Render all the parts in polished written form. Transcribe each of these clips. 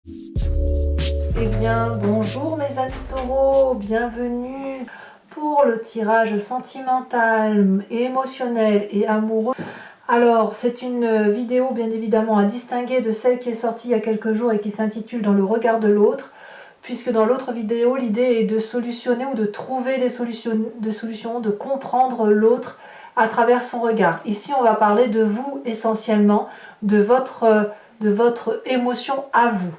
Eh bien, bonjour mes amis taureaux, bienvenue pour le tirage sentimental, émotionnel et amoureux. Alors, c'est une vidéo bien évidemment à distinguer de celle qui est sortie il y a quelques jours et qui s'intitule Dans le regard de l'autre, puisque dans l'autre vidéo, l'idée est de solutionner ou de trouver des solutions, de comprendre l'autre à travers son regard. Ici, on va parler de vous essentiellement, de votre émotion à vous.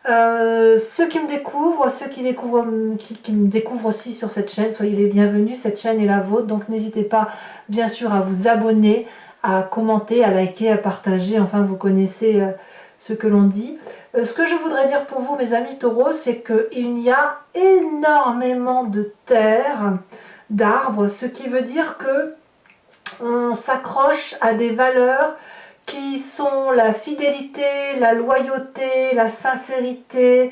Ceux qui me découvrent, qui me découvrent aussi sur cette chaîne, soyez les bienvenus, cette chaîne est la vôtre, donc n'hésitez pas bien sûr à vous abonner, à commenter, à liker, à partager, enfin vous connaissez ce que l'on dit. Ce que je voudrais dire pour vous mes amis taureaux, c'est qu'il y a énormément de terre, d'arbres, ce qui veut dire que on s'accroche à des valeurs qui sont la fidélité, la loyauté, la sincérité,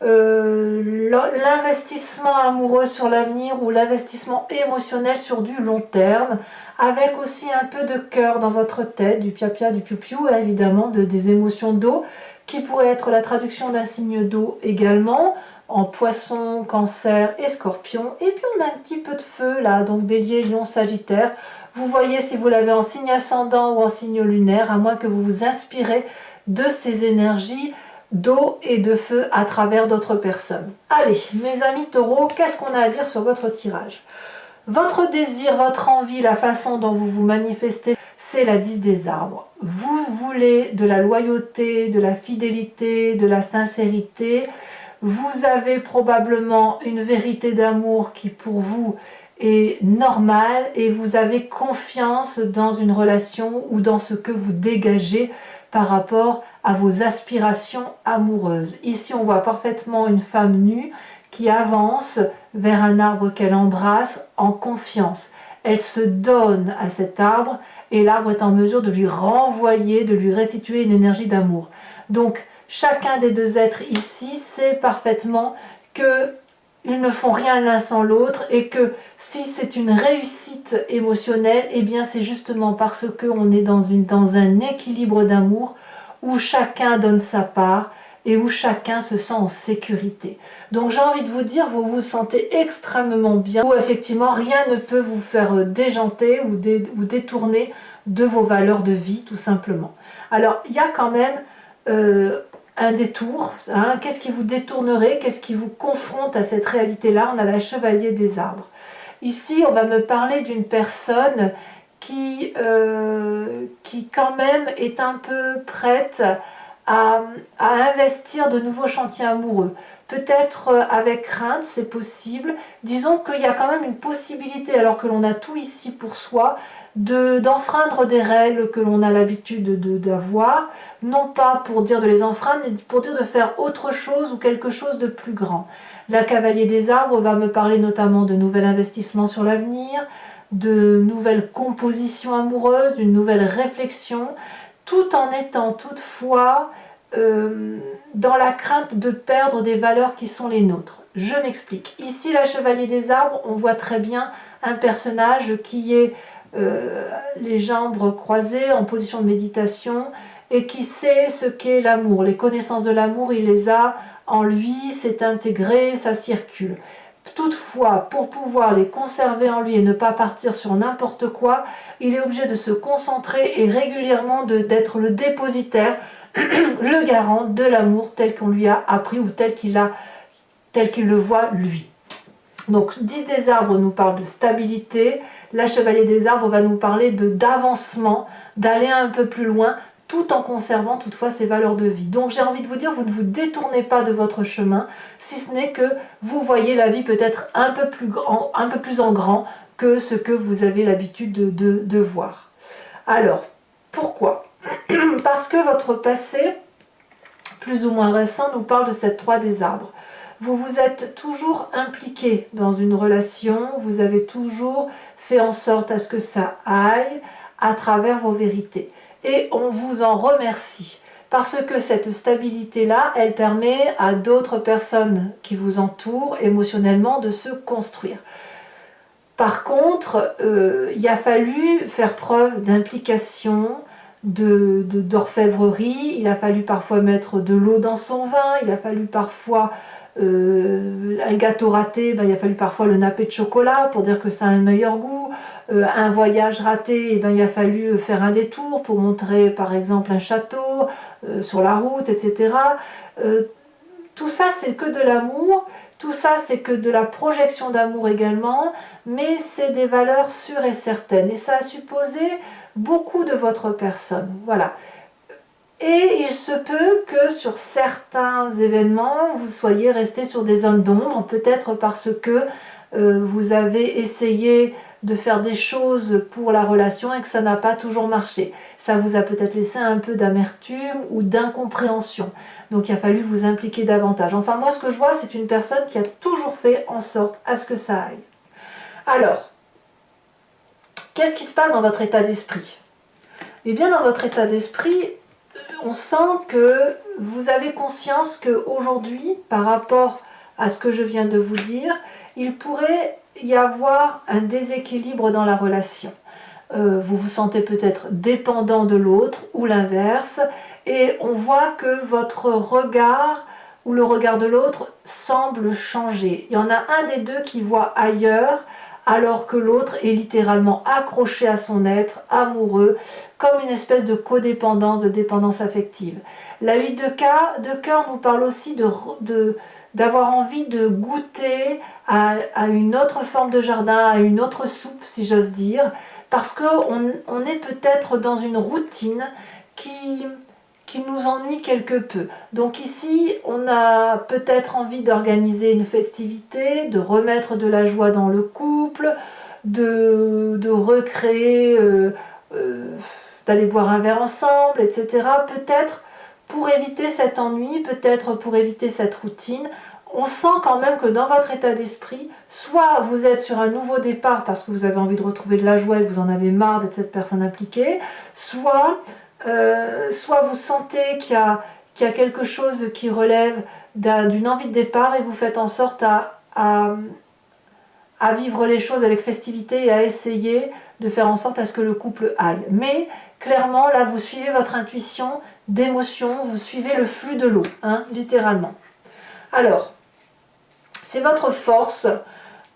l'investissement amoureux sur l'avenir ou l'investissement émotionnel sur du long terme, avec aussi un peu de cœur dans votre tête, du pia-pia, du piou-piou, et évidemment des émotions d'eau, qui pourraient être la traduction d'un signe d'eau également, en poisson, cancer et scorpion. Et puis on a un petit peu de feu là, donc bélier, lion, sagittaire. Vous voyez si vous l'avez en signe ascendant ou en signe lunaire, à moins que vous vous inspirez de ces énergies d'eau et de feu à travers d'autres personnes. Allez, mes amis taureaux, qu'est-ce qu'on a à dire sur votre tirage? Votre désir, votre envie, la façon dont vous vous manifestez, c'est la 10 des arbres. Vous voulez de la loyauté, de la fidélité, de la sincérité. Vous avez probablement une vérité d'amour qui pour vous est normale et vous avez confiance dans une relation ou dans ce que vous dégagez par rapport à vos aspirations amoureuses. Ici, on voit parfaitement une femme nue qui avance vers un arbre qu'elle embrasse en confiance. Elle se donne à cet arbre et l'arbre est en mesure de lui renvoyer, de lui restituer une énergie d'amour. Donc, chacun des deux êtres ici sait parfaitement qu'ils ne font rien l'un sans l'autre et que si c'est une réussite émotionnelle, eh bien c'est justement parce qu'on est dans un équilibre d'amour où chacun donne sa part et où chacun se sent en sécurité. Donc j'ai envie de vous dire, vous vous sentez extrêmement bien, où effectivement rien ne peut vous faire déjanter ou détourner de vos valeurs de vie tout simplement. Alors il y a quand même un détour, hein. Qu'est-ce qui vous détournerait, qu'est-ce qui vous confronte à cette réalité-là? On a la chevalier des arbres. Ici, on va me parler d'une personne qui quand même est un peu prête à investir de nouveaux chantiers amoureux. Peut-être avec crainte, c'est possible. Disons qu'il y a quand même une possibilité, alors que l'on a tout ici pour soi, d'enfreindre des règles que l'on a l'habitude d'avoir, non pas pour dire de les enfreindre, mais pour dire de faire autre chose ou quelque chose de plus grand. La cavalier des arbres va me parler notamment de nouvel investissement sur l'avenir, de nouvelles compositions amoureuses, d'une nouvelle réflexion, tout en étant toutefois dans la crainte de perdre des valeurs qui sont les nôtres. Je m'explique. Ici, la chevalier des arbres, on voit très bien un personnage qui est les jambes croisées en position de méditation et qui sait ce qu'est l'amour. Les connaissances de l'amour, il les a en lui, c'est intégré, ça circule. Toutefois, pour pouvoir les conserver en lui et ne pas partir sur n'importe quoi, il est obligé de se concentrer et régulièrement d'être le dépositaire, le garant de l'amour tel qu'on lui a appris ou tel qu'il le voit lui. Donc 10 des arbres nous parle de stabilité, la chevalier des arbres va nous parler d'avancement, d'aller un peu plus loin, tout en conservant toutefois ses valeurs de vie. Donc j'ai envie de vous dire, vous ne vous détournez pas de votre chemin, si ce n'est que vous voyez la vie peut-être un peu plus en grand que ce que vous avez l'habitude de voir. Alors, pourquoi? Parce que votre passé, plus ou moins récent, nous parle de cette 3 des arbres. Vous vous êtes toujours impliqué dans une relation, vous avez toujours fait en sorte à ce que ça aille à travers vos vérités. Et on vous en remercie, parce que cette stabilité-là, elle permet à d'autres personnes qui vous entourent émotionnellement de se construire. Par contre, il a fallu faire preuve d'implication, d'orfèvrerie, il a fallu parfois mettre de l'eau dans son vin, il a fallu parfois un gâteau raté, ben, il a fallu parfois le napper de chocolat pour dire que ça a un meilleur goût. Un voyage raté, ben, il a fallu faire un détour pour montrer par exemple un château sur la route, etc. Tout ça c'est que de l'amour, tout ça c'est que de la projection d'amour également, mais c'est des valeurs sûres et certaines et ça a supposé beaucoup de votre personne. Voilà. Et il se peut que sur certains événements, vous soyez resté sur des zones d'ombre, peut-être parce que vous avez essayé de faire des choses pour la relation et que ça n'a pas toujours marché. Ça vous a peut-être laissé un peu d'amertume ou d'incompréhension. Donc il a fallu vous impliquer davantage. Enfin moi ce que je vois c'est une personne qui a toujours fait en sorte à ce que ça aille. Alors, qu'est-ce qui se passe dans votre état d'esprit? Eh bien dans votre état d'esprit, on sent que vous avez conscience qu'aujourd'hui, par rapport à ce que je viens de vous dire, il pourrait y avoir un déséquilibre dans la relation. Vous vous sentez peut-être dépendant de l'autre ou l'inverse, et on voit que votre regard ou le regard de l'autre semble changer. Il y en a un des deux qui voit ailleurs, alors que l'autre est littéralement accroché à son être, amoureux, comme une espèce de codépendance, de dépendance affective. La 8 de cœur nous parle aussi d'avoir envie de goûter à une autre forme de jardin, à une autre soupe, si j'ose dire, parce qu'on est peut-être dans une routine qui nous ennuie quelque peu. Donc ici, on a peut-être envie d'organiser une festivité, de remettre de la joie dans le couple, de recréer, d'aller boire un verre ensemble, etc. Peut-être pour éviter cet ennui, peut-être pour éviter cette routine. On sent quand même que dans votre état d'esprit, soit vous êtes sur un nouveau départ parce que vous avez envie de retrouver de la joie et que vous en avez marre d'être cette personne impliquée, soit vous sentez qu'il y a quelque chose qui relève d'une envie de départ et vous faites en sorte à vivre les choses avec festivité et à essayer de faire en sorte à ce que le couple aille. Mais clairement, là, vous suivez votre intuition d'émotion, vous suivez le flux de l'eau, hein, littéralement. Alors, c'est votre force.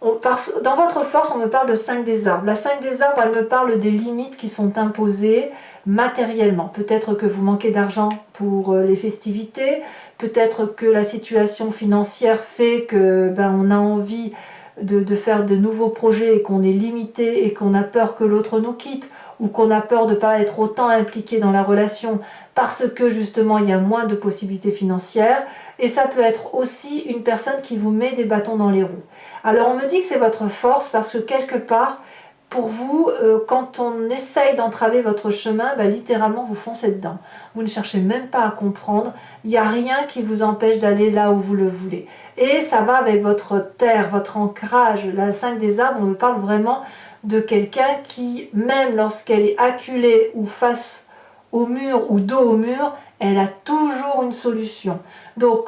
Dans votre force, on me parle de 5 des arbres. La 5 des arbres, elle me parle des limites qui sont imposées matériellement. Peut-être que vous manquez d'argent pour les festivités, peut-être que la situation financière fait que on a envie de faire de nouveaux projets et qu'on est limité et qu'on a peur que l'autre nous quitte ou qu'on a peur de ne pas être autant impliqué dans la relation parce que justement il y a moins de possibilités financières. Et ça peut être aussi une personne qui vous met des bâtons dans les roues. Alors on me dit que c'est votre force parce que quelque part, pour vous, quand on essaye d'entraver votre chemin, littéralement vous foncez dedans. Vous ne cherchez même pas à comprendre, il n'y a rien qui vous empêche d'aller là où vous le voulez. Et ça va avec votre terre, votre ancrage. La 5 des arbres, on me parle vraiment de quelqu'un qui, même lorsqu'elle est acculée ou face au mur ou dos au mur, elle a toujours une solution. Donc,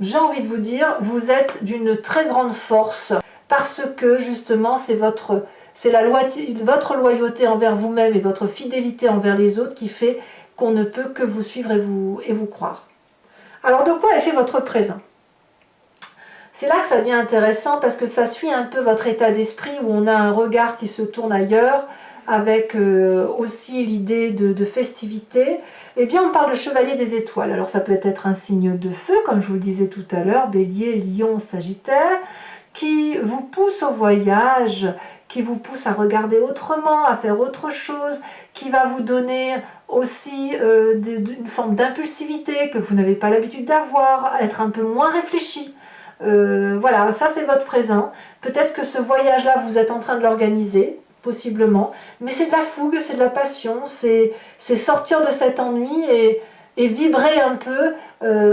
j'ai envie de vous dire, vous êtes d'une très grande force parce que justement, c'est votre loyauté envers vous-même et votre fidélité envers les autres qui fait qu'on ne peut que vous suivre et vous croire. Alors, de quoi est fait votre présent? C'est là que ça devient intéressant parce que ça suit un peu votre état d'esprit où on a un regard qui se tourne ailleurs avec aussi l'idée de festivité. Eh bien, on parle de chevalier des étoiles. Alors, ça peut être un signe de feu, comme je vous le disais tout à l'heure, bélier, lion, sagittaire, qui vous pousse au voyage, qui vous pousse à regarder autrement, à faire autre chose, qui va vous donner aussi une forme d'impulsivité que vous n'avez pas l'habitude d'avoir, être un peu moins réfléchi. Voilà, ça c'est votre présent. Peut-être que ce voyage-là, vous êtes en train de l'organiser, possiblement, mais c'est de la fougue, c'est de la passion, c'est sortir de cet ennui et vibrer un peu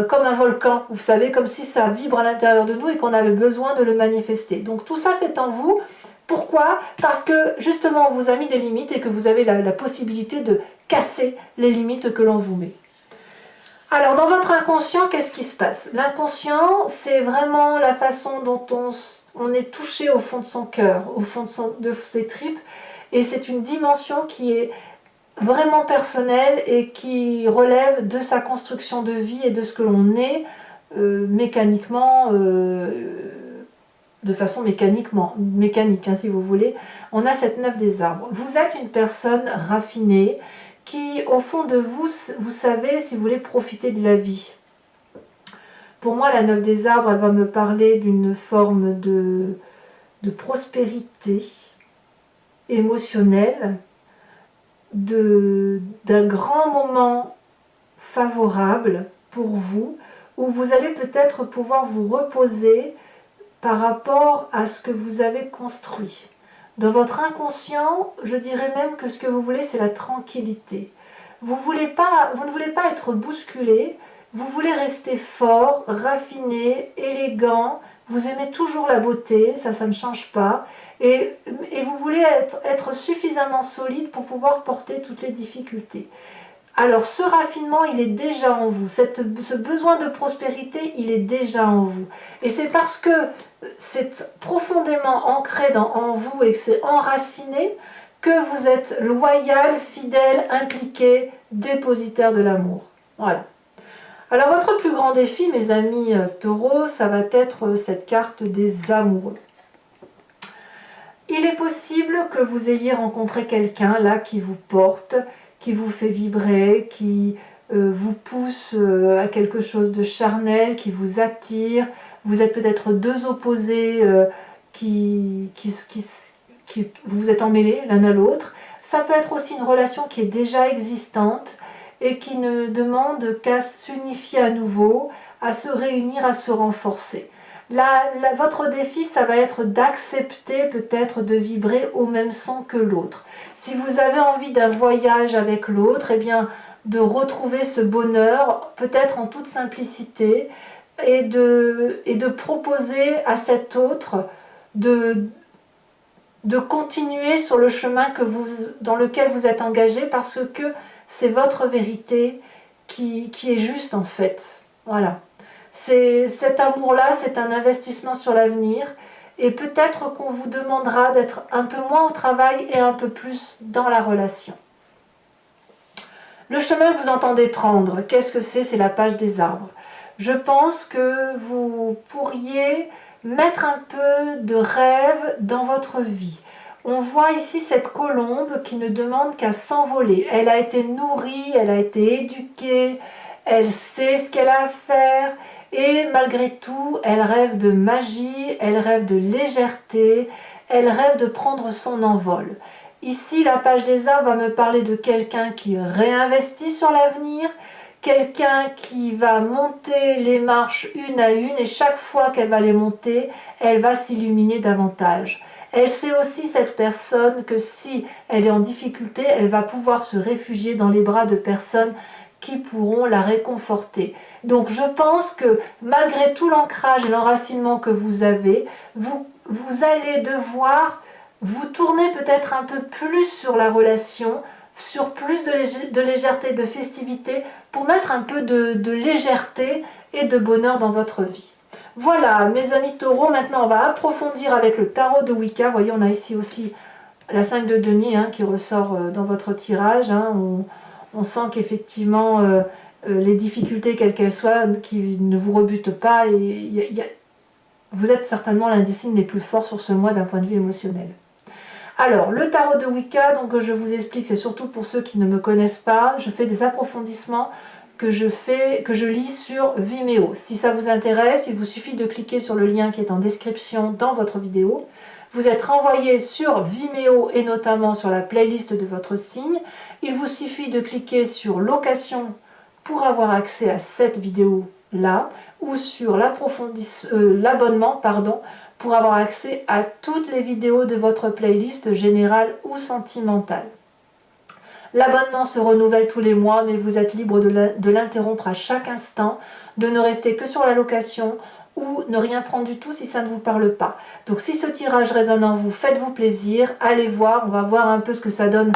comme un volcan, vous savez, comme si ça vibre à l'intérieur de nous et qu'on avait besoin de le manifester. Donc tout ça c'est en vous. Pourquoi? Parce que justement on vous a mis des limites et que vous avez la possibilité de casser les limites que l'on vous met. Alors, dans votre inconscient, qu'est-ce qui se passe? L'inconscient, c'est vraiment la façon dont on est touché au fond de son cœur, au fond de ses tripes, et c'est une dimension qui est vraiment personnel et qui relève de sa construction de vie et de ce que l'on est mécaniquement, de façon mécanique, hein, si vous voulez. On a cette 9 des arbres. Vous êtes une personne raffinée qui, au fond de vous, vous savez, si vous voulez, profiter de la vie. Pour moi, la 9 des arbres, elle va me parler d'une forme de prospérité émotionnelle, d'un grand moment favorable pour vous, où vous allez peut-être pouvoir vous reposer par rapport à ce que vous avez construit. Dans votre inconscient, je dirais même que ce que vous voulez, c'est la tranquillité. Vous ne voulez pas être bousculé, vous voulez rester fort, raffiné, élégant, vous aimez toujours la beauté, ça ne change pas, et vous voulez être suffisamment solide pour pouvoir porter toutes les difficultés. Alors ce raffinement, il est déjà en vous, ce besoin de prospérité, il est déjà en vous. Et c'est parce que c'est profondément ancré en vous et que c'est enraciné que vous êtes loyal, fidèle, impliqué, dépositaire de l'amour. Voilà. Alors votre plus grand défi, mes amis taureaux, ça va être cette carte des amoureux. Il est possible que vous ayez rencontré quelqu'un là qui vous porte, qui vous fait vibrer, qui vous pousse à quelque chose de charnel, qui vous attire. Vous êtes peut-être deux opposés vous êtes emmêlés l'un à l'autre. Ça peut être aussi une relation qui est déjà existante et qui ne demande qu'à s'unifier à nouveau, à se réunir, à se renforcer. Votre défi, ça va être d'accepter peut-être de vibrer au même son que l'autre. Si vous avez envie d'un voyage avec l'autre, eh bien, de retrouver ce bonheur, peut-être en toute simplicité, et de proposer à cet autre de continuer sur le chemin dans lequel vous êtes engagé, parce que c'est votre vérité qui est juste en fait. Voilà. Cet amour-là, c'est un investissement sur l'avenir, et peut-être qu'on vous demandera d'être un peu moins au travail et un peu plus dans la relation. Le chemin que vous entendez prendre, qu'est-ce que c'est? C'est la page des arbres. Je pense que vous pourriez mettre un peu de rêve dans votre vie. On voit ici cette colombe qui ne demande qu'à s'envoler. Elle a été nourrie, elle a été éduquée, elle sait ce qu'elle a à faire. Et malgré tout, elle rêve de magie, elle rêve de légèreté, elle rêve de prendre son envol. Ici, la page des arbres va me parler de quelqu'un qui réinvestit sur l'avenir, quelqu'un qui va monter les marches une à une, et chaque fois qu'elle va les monter, elle va s'illuminer davantage. Elle sait aussi, cette personne, que si elle est en difficulté, elle va pouvoir se réfugier dans les bras de personnes qui pourront la réconforter. Donc je pense que malgré tout l'ancrage et l'enracinement que vous avez, vous allez devoir vous tourner peut-être un peu plus sur la relation, sur plus de légèreté, de festivité, pour mettre un peu de légèreté et de bonheur dans votre vie. Voilà, mes amis taureaux, maintenant on va approfondir avec le tarot de Wicca. Vous voyez, on a ici aussi la 5 de denier qui ressort dans votre tirage. On sent qu'effectivement, les difficultés, quelles qu'elles soient, qui ne vous rebutent pas, vous êtes certainement l'un des signes les plus forts sur ce mois d'un point de vue émotionnel. Alors, le tarot de Wicca, donc je vous explique, c'est surtout pour ceux qui ne me connaissent pas, je fais des approfondissements que je lis sur Vimeo. Si ça vous intéresse, il vous suffit de cliquer sur le lien qui est en description dans votre vidéo. Vous êtes renvoyé sur Vimeo et notamment sur la playlist de votre signe. Il vous suffit de cliquer sur location pour avoir accès à cette vidéo-là, ou sur l'abonnement, pour avoir accès à toutes les vidéos de votre playlist générale ou sentimentale. L'abonnement se renouvelle tous les mois, mais vous êtes libre de l'interrompre à chaque instant, de ne rester que sur la location ou ne rien prendre du tout si ça ne vous parle pas. Donc si ce tirage résonne en vous, faites-vous plaisir, allez voir, on va voir un peu ce que ça donne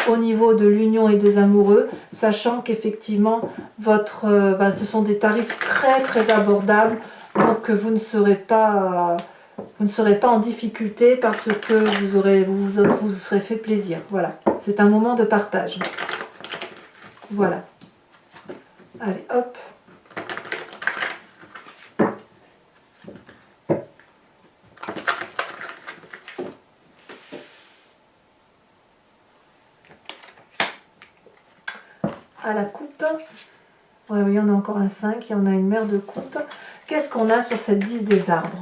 au niveau de l'union et des amoureux, sachant qu'effectivement, ce sont des tarifs très très abordables, donc vous ne serez pas en difficulté parce que vous serez fait plaisir. Voilà, c'est un moment de partage. Voilà. Allez, hop. À la coupe. Ouais, oui, on a encore un 5 et on a une mer de coupe. Qu'est-ce qu'on a sur cette 10 des arbres?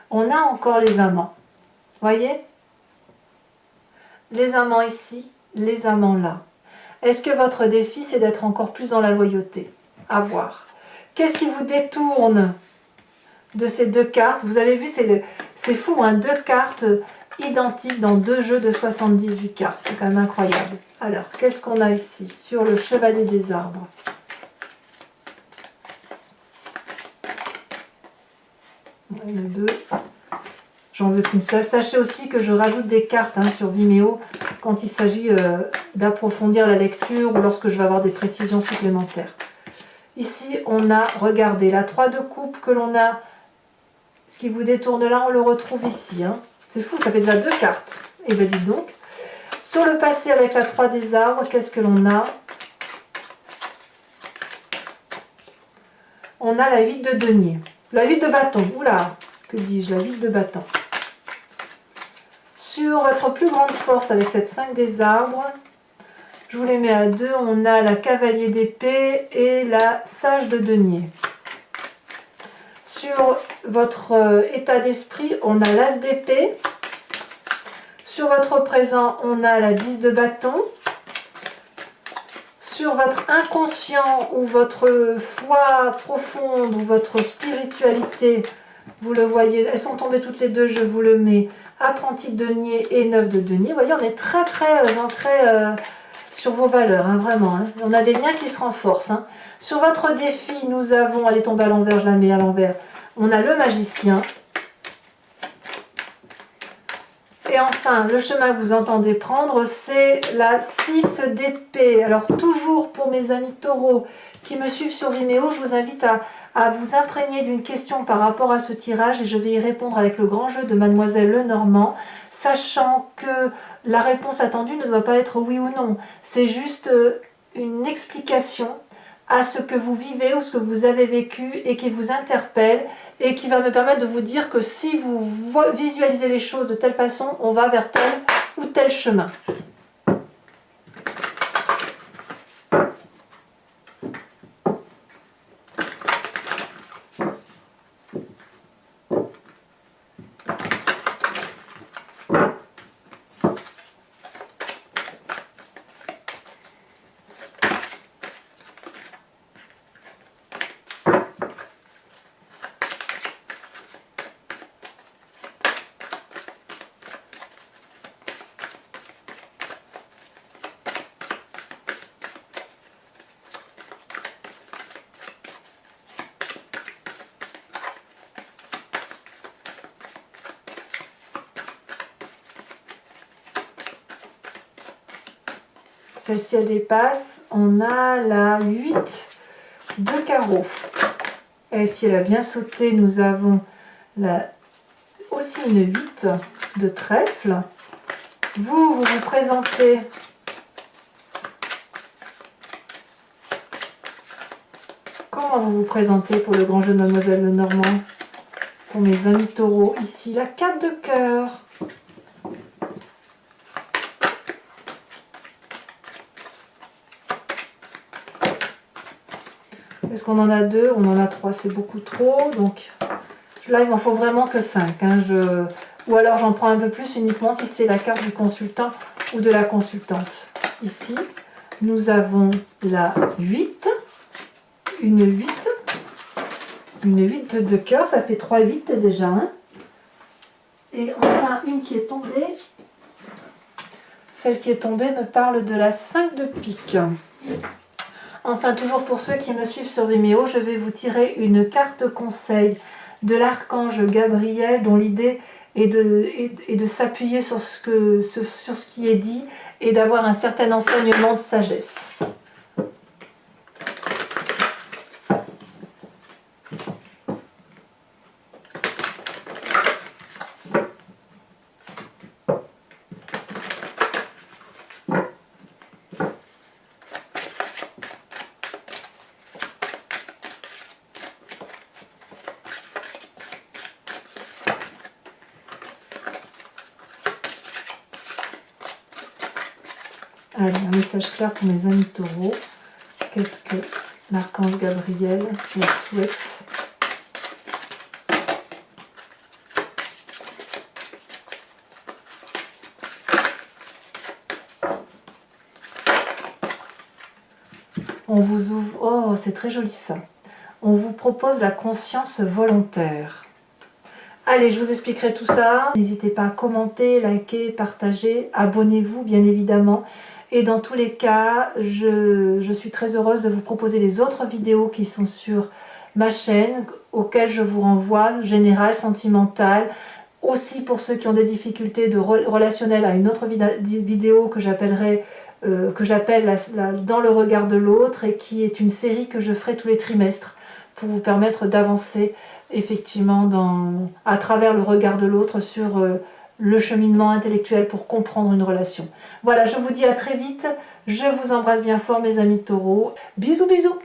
On a encore les amants. Voyez? Les amants ici, les amants là. Est-ce que votre défi, c'est d'être encore plus dans la loyauté? À voir. Qu'est-ce qui vous détourne de ces deux cartes? Vous avez vu, c'est fou, hein, deux cartes identiques dans deux jeux de 78 cartes. C'est quand même incroyable. Alors, qu'est-ce qu'on a ici sur le chevalier des arbres? Il y en a deux. J'en veux qu'une seule. Sachez aussi que je rajoute des cartes sur Vimeo quand il s'agit d'approfondir la lecture ou lorsque je vais avoir des précisions supplémentaires. Ici, on a, regardez, la 3 de coupe que l'on a. Ce qui vous détourne là, on le retrouve ici. Hein. C'est fou, ça fait déjà deux cartes. Et bien, dites donc. Sur le passé, avec la 3 des arbres, qu'est-ce que l'on a? On a la 8 de denier. La 8 de bâton. Oula, que dis-je? La 8 de bâton. Sur votre plus grande force avec cette 5 des arbres, je vous les mets à 2. On a la cavalier d'épée et la sage de denier. Sur votre état d'esprit, on a l'as d'épée. Sur votre présent, on a la 10 de bâton. Sur votre inconscient ou votre foi profonde ou votre spiritualité, vous le voyez, elles sont tombées toutes les deux, je vous le mets, apprenti de denier et 9 de denier. Vous voyez, on est très ancré sur vos valeurs, hein, vraiment. Hein. On a des liens qui se renforcent. Hein. Sur votre défi, nous avons, elle est tombée à l'envers, je la mets à l'envers, on a le magicien. Et enfin, le chemin que vous entendez prendre, c'est la 6 d'épée. Alors, toujours pour mes amis taureaux qui me suivent sur Vimeo, je vous invite à vous imprégner d'une question par rapport à ce tirage et je vais y répondre avec le grand jeu de Mademoiselle Lenormand, sachant que la réponse attendue ne doit pas être oui ou non. C'est juste une explication à ce que vous vivez ou ce que vous avez vécu et qui vous interpelle et qui va me permettre de vous dire que si vous visualisez les choses de telle façon, on va vers tel ou tel chemin. Celle-ci, elle dépasse. On a la 8 de carreau. Et si elle a bien sauté, nous avons aussi une 8 de trèfle. Vous vous présentez comment vous vous présentez pour le grand jeu de Mademoiselle Lenormand? Pour mes amis taureaux, ici la 4 de cœur. Est-ce qu'on en a 2? On en a 3, c'est beaucoup trop. Donc là, il m'en faut vraiment que 5. Hein. Ou alors j'en prends un peu plus uniquement si c'est la carte du consultant ou de la consultante. Ici, nous avons la 8, une 8, une 8 de cœur, ça fait 3 8 déjà. Hein. Et enfin, une qui est tombée. Celle qui est tombée me parle de la 5 de pique. Enfin, toujours pour ceux qui me suivent sur Vimeo, je vais vous tirer une carte conseil de l'archange Gabriel, dont l'idée est de s'appuyer sur ce qui est dit et d'avoir un certain enseignement de sagesse. Allez, un message clair pour mes amis taureaux. Qu'est-ce que l'archange Gabriel leur souhaite? On vous ouvre... Oh, c'est très joli ça. On vous propose la conscience volontaire. Allez, je vous expliquerai tout ça. N'hésitez pas à commenter, liker, partager. Abonnez-vous, bien évidemment. Et dans tous les cas, je suis très heureuse de vous proposer les autres vidéos qui sont sur ma chaîne, auxquelles je vous renvoie, générale, sentimentale. Aussi pour ceux qui ont des difficultés relationnelles, à une autre vidéo que j'appelle Dans le regard de l'autre, et qui est une série que je ferai tous les trimestres pour vous permettre d'avancer effectivement à travers le regard de l'autre sur le cheminement intellectuel pour comprendre une relation. Voilà, je vous dis à très vite. Je vous embrasse bien fort mes amis taureaux. Bisous bisous.